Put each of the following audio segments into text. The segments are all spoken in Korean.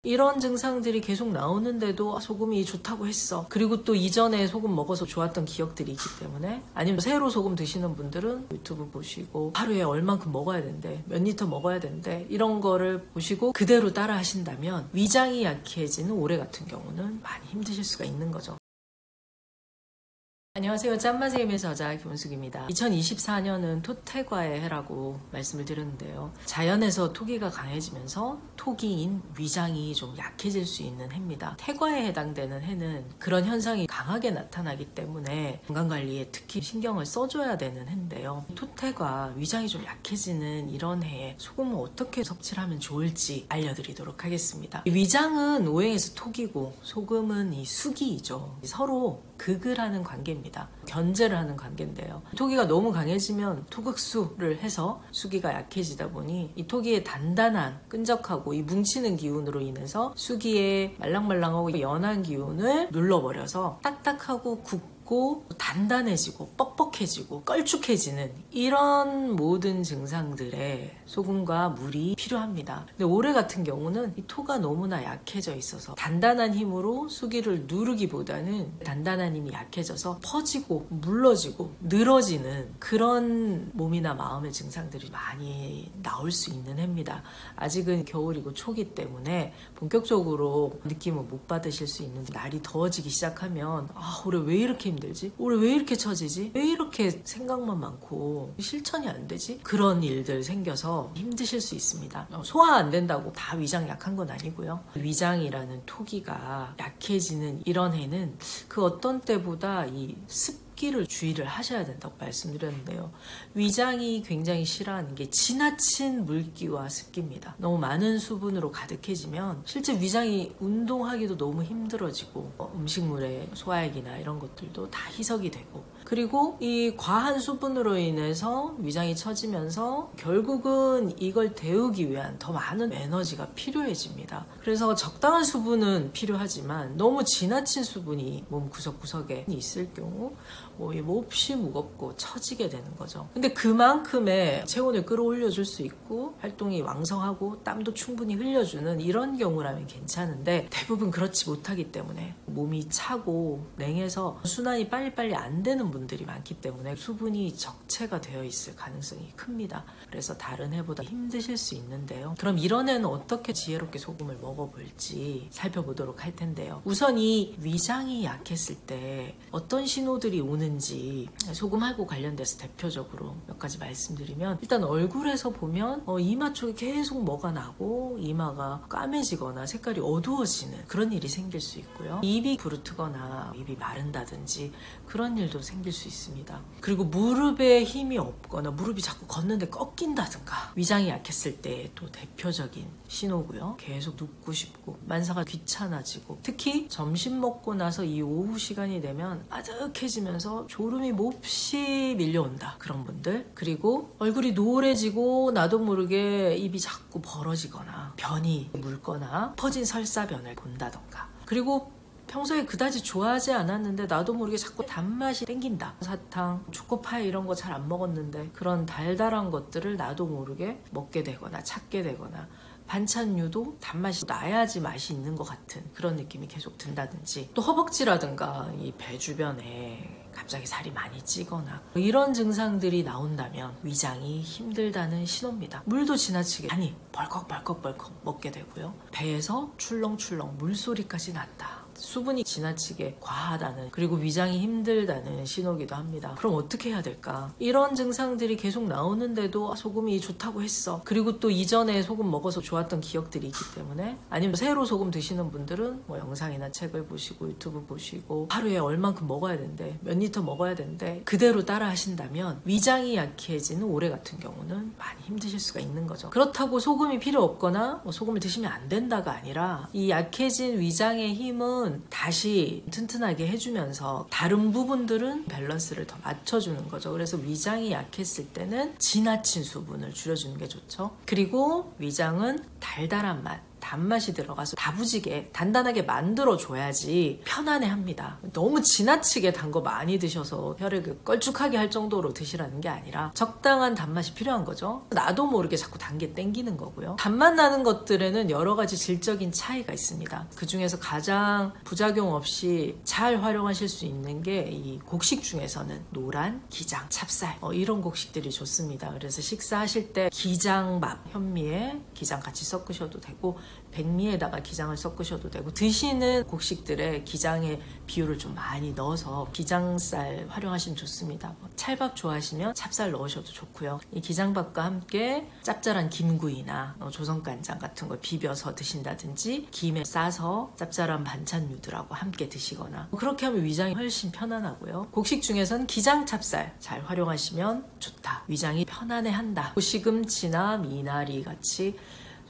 이런 증상들이 계속 나오는데도 소금이 좋다고 했어. 그리고 또 이전에 소금 먹어서 좋았던 기억들이 있기 때문에, 아니면 새로 소금 드시는 분들은 유튜브 보시고 하루에 얼만큼 먹어야 된대, 몇 리터 먹어야 된대, 이런 거를 보시고 그대로 따라 하신다면 위장이 약해지는 올해 같은 경우는 많이 힘드실 수가 있는 거죠. 안녕하세요. 짠맛의 힘의 저자 김은숙입니다. 2024년은 토태과의 해라고 말씀을 드렸는데요. 자연에서 토기가 강해지면서 토기인 위장이 좀 약해질 수 있는 해입니다. 태과에 해당되는 해는 그런 현상이 강하게 나타나기 때문에 건강관리에 특히 신경을 써줘야 되는 해인데요. 토태과, 위장이 좀 약해지는 이런 해에 소금을 어떻게 섭취를 하면 좋을지 알려드리도록 하겠습니다. 위장은 오행에서 토기고 소금은 이 수기이죠. 서로 극을 하는 관계입니다. 견제를 하는 관계인데요. 토기가 너무 강해지면 토극수를 해서 수기가 약해지다 보니 이 토기의 단단한, 끈적하고 이 뭉치는 기운으로 인해서 수기의 말랑말랑하고 연한 기운을 눌러버려서 딱딱하고 굳고 단단해지고 뻑뻑해지고 걸쭉해지는 이런 모든 증상들에 소금과 물이 필요합니다. 근데 올해 같은 경우는 이 토가 너무나 약해져 있어서 단단한 힘으로 수기를 누르기보다는 단단한 힘이 약해져서 퍼지고 물러지고 늘어지는 그런 몸이나 마음의 증상들이 많이 나올 수 있는 해입니다. 아직은 겨울이고 초기 때문에 본격적으로 느낌을 못 받으실 수 있는데, 날이 더워지기 시작하면 올해 왜 이렇게 힘들지? 올해 왜 이렇게 처지지? 왜 이렇게 생각만 많고 실천이 안 되지? 그런 일들 생겨서 힘드실 수 있습니다. 소화 안 된다고 다 위장 약한 건 아니고요. 위장이라는 토기가 약해지는 이런 해는 그 어떤 때보다 이 습기를 주의를 하셔야 된다고 말씀드렸는데요. 위장이 굉장히 싫어하는 게 지나친 물기와 습기입니다. 너무 많은 수분으로 가득해지면 실제 위장이 운동하기도 너무 힘들어지고 음식물의 소화액이나 이런 것들도 다 희석이 되고, 그리고 이 과한 수분으로 인해서 위장이 처지면서 결국은 이걸 데우기 위한 더 많은 에너지가 필요해집니다. 그래서 적당한 수분은 필요하지만 너무 지나친 수분이 몸 구석구석에 있을 경우 몹시 무겁고 처지게 되는 거죠. 근데 그만큼의 체온을 끌어올려 줄 수 있고 활동이 왕성하고 땀도 충분히 흘려주는 이런 경우라면 괜찮은데, 대부분 그렇지 못하기 때문에 몸이 차고 냉해서 순환이 빨리빨리 안 되는 분들이 많기 때문에 수분이 적체가 되어 있을 가능성이 큽니다. 그래서 다른 해보다 힘드실 수 있는데요. 그럼 이런 해는 어떻게 지혜롭게 소금을 먹어볼지 살펴보도록 할 텐데요. 우선 이 위장이 약했을 때 어떤 신호들이 오는지 소금하고 관련돼서 대표적으로 몇 가지 말씀드리면, 일단 얼굴에서 보면 이마 쪽에 계속 뭐가 나고 이마가 까매지거나 색깔이 어두워지는 그런 일이 생길 수 있고요. 입이 부르트거나 입이 마른다든지 그런 일도 생길 수 있습니다. 그리고 무릎에 힘이 없거나 무릎이 자꾸 걷는데 꺾인다든가 위장이 약했을 때 또 대표적인 신호고요. 계속 눕고 싶고 만사가 귀찮아지고, 특히 점심 먹고 나서 이 오후 시간이 되면 아득해지면서 졸음이 몹시 밀려온다, 그런 분들. 그리고 얼굴이 노래지고 나도 모르게 입이 자꾸 벌어지거나 변이 묽거나 퍼진 설사변을 본다던가, 그리고 평소에 그다지 좋아하지 않았는데 나도 모르게 자꾸 단맛이 땡긴다. 사탕, 초코파이 이런 거 잘 안 먹었는데 그런 달달한 것들을 나도 모르게 먹게 되거나 찾게 되거나, 반찬류도 단맛이 나야지 맛이 있는 것 같은 그런 느낌이 계속 든다든지, 또 허벅지라든가 이 배 주변에 갑자기 살이 많이 찌거나 이런 증상들이 나온다면 위장이 힘들다는 신호입니다. 물도 지나치게 많이 벌컥벌컥 먹게 되고요. 배에서 출렁출렁 물소리까지 난다. 수분이 지나치게 과하다는, 그리고 위장이 힘들다는 신호기도 합니다. 그럼 어떻게 해야 될까? 이런 증상들이 계속 나오는데도 소금이 좋다고 했어. 그리고 또 이전에 소금 먹어서 좋았던 기억들이 있기 때문에, 아니면 새로 소금 드시는 분들은 영상이나 책을 보시고 유튜브 보시고 하루에 얼만큼 먹어야 된대, 몇 리터 먹어야 된대, 그대로 따라 하신다면 위장이 약해지는 올해 같은 경우는 많이 힘드실 수가 있는 거죠. 그렇다고 소금이 필요 없거나 소금을 드시면 안 된다가 아니라, 이 약해진 위장의 힘은 다시 튼튼하게 해주면서 다른 부분들은 밸런스를 더 맞춰주는 거죠. 그래서 위장이 약했을 때는 지나친 수분을 줄여주는 게 좋죠. 그리고 위장은 달달한 맛, 단맛이 들어가서 다부지게 단단하게 만들어줘야지 편안해합니다. 너무 지나치게 단 거 많이 드셔서 혈액을 걸쭉하게 할 정도로 드시라는 게 아니라 적당한 단맛이 필요한 거죠. 나도 모르게 자꾸 단 게 땡기는 거고요. 단맛 나는 것들에는 여러 가지 질적인 차이가 있습니다. 그 중에서 가장 부작용 없이 잘 활용하실 수 있는 게 이 곡식 중에서는 노란, 기장, 찹쌀 이런 곡식들이 좋습니다. 그래서 식사하실 때 기장밥, 현미에 기장 같이 섞으셔도 되고 백미에다가 기장을 섞으셔도 되고 드시는 곡식들의 기장의 비율을 좀 많이 넣어서 기장쌀 활용하시면 좋습니다. 찰밥 좋아하시면 찹쌀 넣으셔도 좋고요. 이 기장밥과 함께 짭짤한 김구이나 조선간장 같은 걸 비벼서 드신다든지 김에 싸서 짭짤한 반찬류들하고 함께 드시거나 그렇게 하면 위장이 훨씬 편안하고요. 곡식 중에선 기장 찹쌀 잘 활용하시면 좋다. 위장이 편안해한다. 시금치나 미나리 같이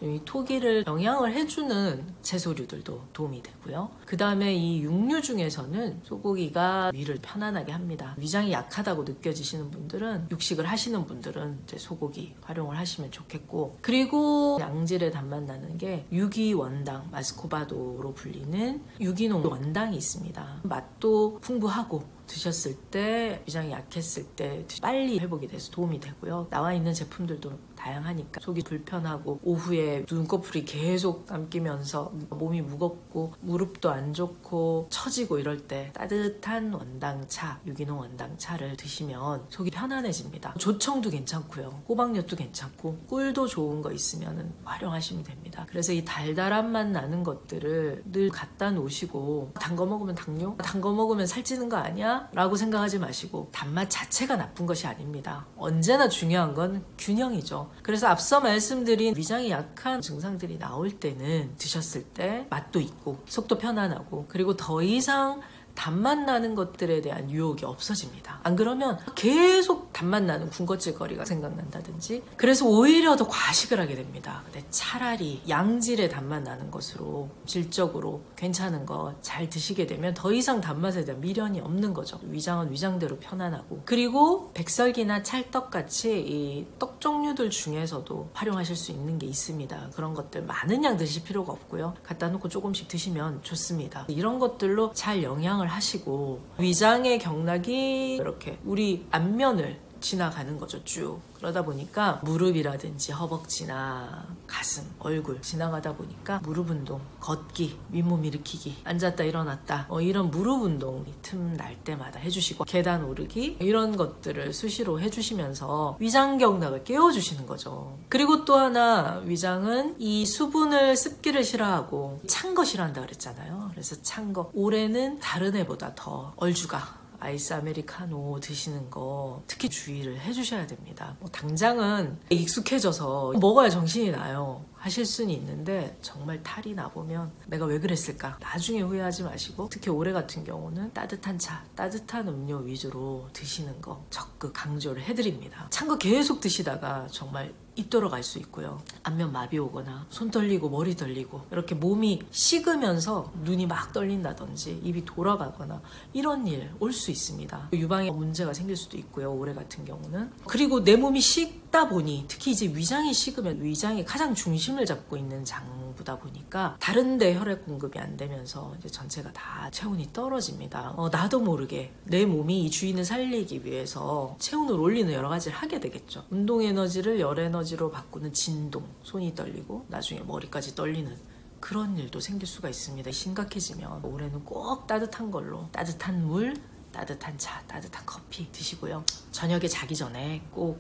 이 토기를 영양을 해주는 채소류들도 도움이 되고요. 그 다음에 이 육류 중에서는 소고기가 위를 편안하게 합니다. 위장이 약하다고 느껴지시는 분들은, 육식을 하시는 분들은 이제 소고기 활용을 하시면 좋겠고, 그리고 양질의 단맛 나는 게 유기원당, 마스코바도로 불리는 유기농 원당이 있습니다. 맛도 풍부하고 드셨을 때 위장이 약했을 때 빨리 회복이 돼서 도움이 되고요. 나와 있는 제품들도 다양하니까 속이 불편하고 오후에 눈꺼풀이 계속 감기면서 몸이 무겁고 무릎도 안 좋고 처지고 이럴 때 따뜻한 원당차, 유기농 원당차를 드시면 속이 편안해집니다. 조청도 괜찮고요. 호박엿도 괜찮고 꿀도 좋은 거 있으면 활용하시면 됩니다. 그래서 이 달달한 맛 나는 것들을 늘 갖다 놓으시고 단 거 먹으면 당뇨? 단 거 먹으면 살찌는 거 아니야? 라고 생각하지 마시고 단맛 자체가 나쁜 것이 아닙니다. 언제나 중요한 건 균형이죠. 그래서 앞서 말씀드린 위장이 약한 증상들이 나올 때는 드셨을 때 맛도 있고 속도 편안하고 그리고 더 이상 단맛 나는 것들에 대한 유혹이 없어집니다. 안 그러면 계속 단맛 나는 군것질거리가 생각난다든지 그래서 오히려 더 과식을 하게 됩니다. 근데 차라리 양질의 단맛 나는 것으로 질적으로 괜찮은 거 잘 드시게 되면 더 이상 단맛에 대한 미련이 없는 거죠. 위장은 위장대로 편안하고 그리고 백설기나 찰떡같이 이 떡 종류들 중에서도 활용하실 수 있는 게 있습니다. 그런 것들 많은 양 드실 필요가 없고요. 갖다 놓고 조금씩 드시면 좋습니다. 이런 것들로 잘 영양을 하시고 위장의 경락이 이렇게 우리 안면을 지나가는 거죠. 쭉 그러다 보니까 무릎이라든지 허벅지나 가슴, 얼굴 지나가다 보니까 무릎 운동, 걷기, 윗몸 일으키기, 앉았다 일어났다 이런 무릎 운동 틈 날 때마다 해주시고 계단 오르기 이런 것들을 수시로 해주시면서 위장 경락을 깨워주시는 거죠. 그리고 또 하나 위장은 이 수분을 습기를 싫어하고 찬 거 싫어한다 그랬잖아요. 그래서 찬 거 올해는 다른 해보다 더 얼죽아 아이스 아메리카노 드시는 거 특히 주의를 해주셔야 됩니다. 당장은 익숙해져서 먹어야 정신이 나요 하실 수는 있는데 정말 탈이 나보면 내가 왜 그랬을까 나중에 후회하지 마시고 특히 올해 같은 경우는 따뜻한 차, 따뜻한 음료 위주로 드시는 거 적극 강조를 해드립니다. 찬 거 계속 드시다가 정말 입 돌아갈 수 있고요. 안면 마비 오거나 손 떨리고 머리 떨리고 이렇게 몸이 식으면서 눈이 막 떨린다든지 입이 돌아가거나 이런 일 올 수 있습니다. 유방에 문제가 생길 수도 있고요. 올해 같은 경우는. 그리고 내 몸이 식다 보니 특히 이제 위장이 식으면 위장이 가장 중심을 잡고 있는 장부다 보니까 다른 데 혈액 공급이 안 되면서 이제 전체가 다 체온이 떨어집니다. 나도 모르게 내 몸이 이 주인을 살리기 위해서 체온을 올리는 여러 가지를 하게 되겠죠. 운동 에너지를 열 에너지로 바꾸는 진동, 손이 떨리고 나중에 머리까지 떨리는 그런 일도 생길 수가 있습니다. 심각해지면 올해는 꼭 따뜻한 걸로 따뜻한 물, 따뜻한 차, 따뜻한 커피 드시고요. 저녁에 자기 전에 꼭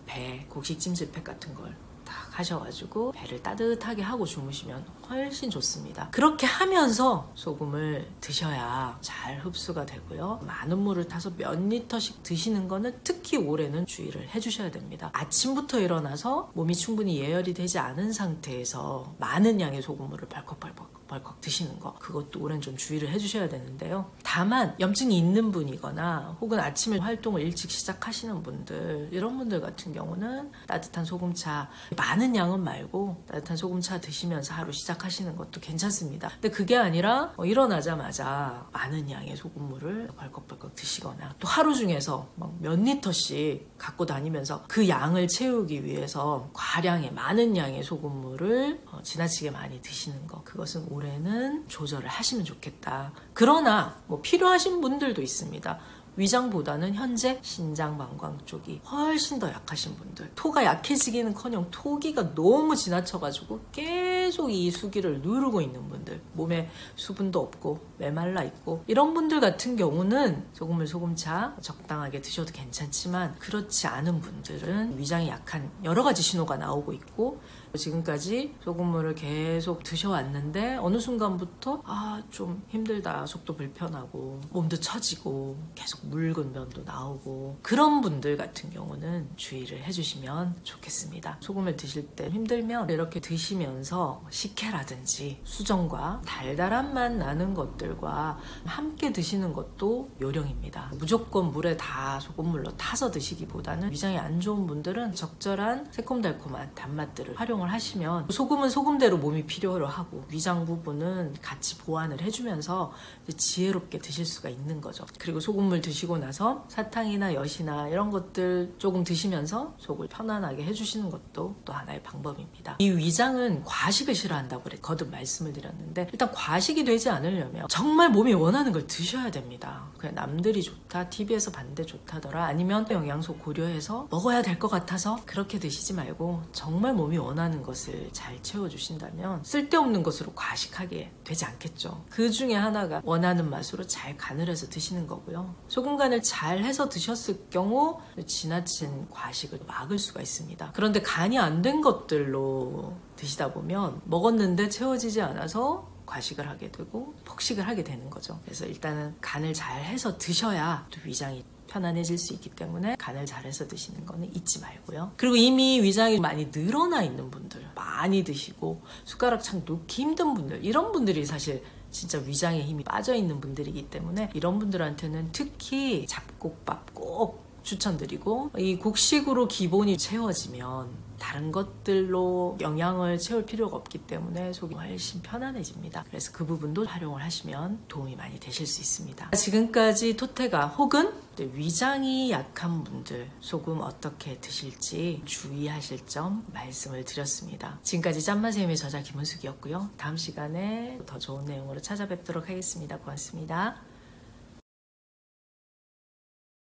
배, 곡식 찜질팩 같은 걸 딱 하셔가지고 배를 따뜻하게 하고 주무시면 훨씬 좋습니다. 그렇게 하면서 소금을 드셔야 잘 흡수가 되고요. 많은 물을 타서 몇 리터씩 드시는 거는 특히 올해는 주의를 해주셔야 됩니다. 아침부터 일어나서 몸이 충분히 예열이 되지 않은 상태에서 많은 양의 소금물을 벌컥벌컥 벌컥 드시는 거, 그것도 올해는 좀 주의를 해주셔야 되는데요. 다만 염증이 있는 분이거나 혹은 아침에 활동을 일찍 시작하시는 분들, 이런 분들 같은 경우는 따뜻한 소금차, 많은 양은 말고 따뜻한 소금차 드시면서 하루 시작하시는 것도 괜찮습니다. 근데 그게 아니라 일어나자마자 많은 양의 소금물을 벌컥벌컥 드시거나 또 하루 중에서 막 몇 리터씩 갖고 다니면서 그 양을 채우기 위해서 과량의 많은 양의 소금물을 지나치게 많이 드시는 거, 그것은 올해는 조절을 하시면 좋겠다. 그러나 필요하신 분들도 있습니다. 위장보다는 현재 신장, 방광 쪽이 훨씬 더 약하신 분들, 토가 약해지기는커녕 토기가 너무 지나쳐가지고 계속 이 수기를 누르고 있는 분들, 몸에 수분도 없고 메말라 있고 이런 분들 같은 경우는 소금물, 소금차 적당하게 드셔도 괜찮지만, 그렇지 않은 분들은 위장이 약한 여러 가지 신호가 나오고 있고, 지금까지 소금물을 계속 드셔왔는데 어느 순간부터 좀 힘들다, 속도 불편하고 몸도 처지고 계속 묽은 면도 나오고, 그런 분들 같은 경우는 주의를 해주시면 좋겠습니다. 소금을 드실 때 힘들면 이렇게 드시면서 식혜라든지 수정과 달달한 맛 나는 것들과 함께 드시는 것도 요령입니다. 무조건 물에 다 소금물로 타서 드시기보다는 위장이 안 좋은 분들은 적절한 새콤달콤한 단맛들을 활용을 하시면, 소금은 소금대로 몸이 필요로 하고 위장 부분은 같이 보완을 해주면서 지혜롭게 드실 수가 있는 거죠. 그리고 소금물 드시고 나서 사탕이나 엿이나 이런 것들 조금 드시면서 속을 편안하게 해주시는 것도 또 하나의 방법입니다. 이 위장은 과식을 싫어한다고 거듭 말씀을 드렸는데, 일단 과식이 되지 않으려면 정말 몸이 원하는 걸 드셔야 됩니다. 그냥 남들이 좋다, TV에서 봤는데 좋다더라, 아니면 영양소 고려해서 먹어야 될 것 같아서 그렇게 드시지 말고, 정말 몸이 원하는 것을 잘 채워주신다면 쓸데없는 것으로 과식하게 되지 않겠죠. 그 중에 하나가 원하는 맛으로 잘 간을 해서 드시는 거고요. 소금 간을 잘 해서 드셨을 경우 지나친 과식을 막을 수가 있습니다. 그런데 간이 안 된 것들로 드시다 보면 먹었는데 채워지지 않아서 과식을 하게 되고 폭식을 하게 되는 거죠. 그래서 일단은 간을 잘 해서 드셔야 또 위장이 편안해질 수 있기 때문에 간을 잘해서 드시는 거는 잊지 말고요. 그리고 이미 위장이 많이 늘어나 있는 분들, 많이 드시고 숟가락 창 놓기 힘든 분들, 이런 분들이 사실 진짜 위장에 힘이 빠져있는 분들이기 때문에 이런 분들한테는 특히 잡곡밥 꼭 추천드리고, 이 곡식으로 기본이 채워지면 다른 것들로 영양을 채울 필요가 없기 때문에 속이 훨씬 편안해집니다. 그래서 그 부분도 활용을 하시면 도움이 많이 되실 수 있습니다. 지금까지 토태가 혹은 위장이 약한 분들 소금 어떻게 드실지 주의하실 점 말씀을 드렸습니다. 지금까지 짠맛의 힘의 저자 김은숙이었고요. 다음 시간에 더 좋은 내용으로 찾아뵙도록 하겠습니다. 고맙습니다.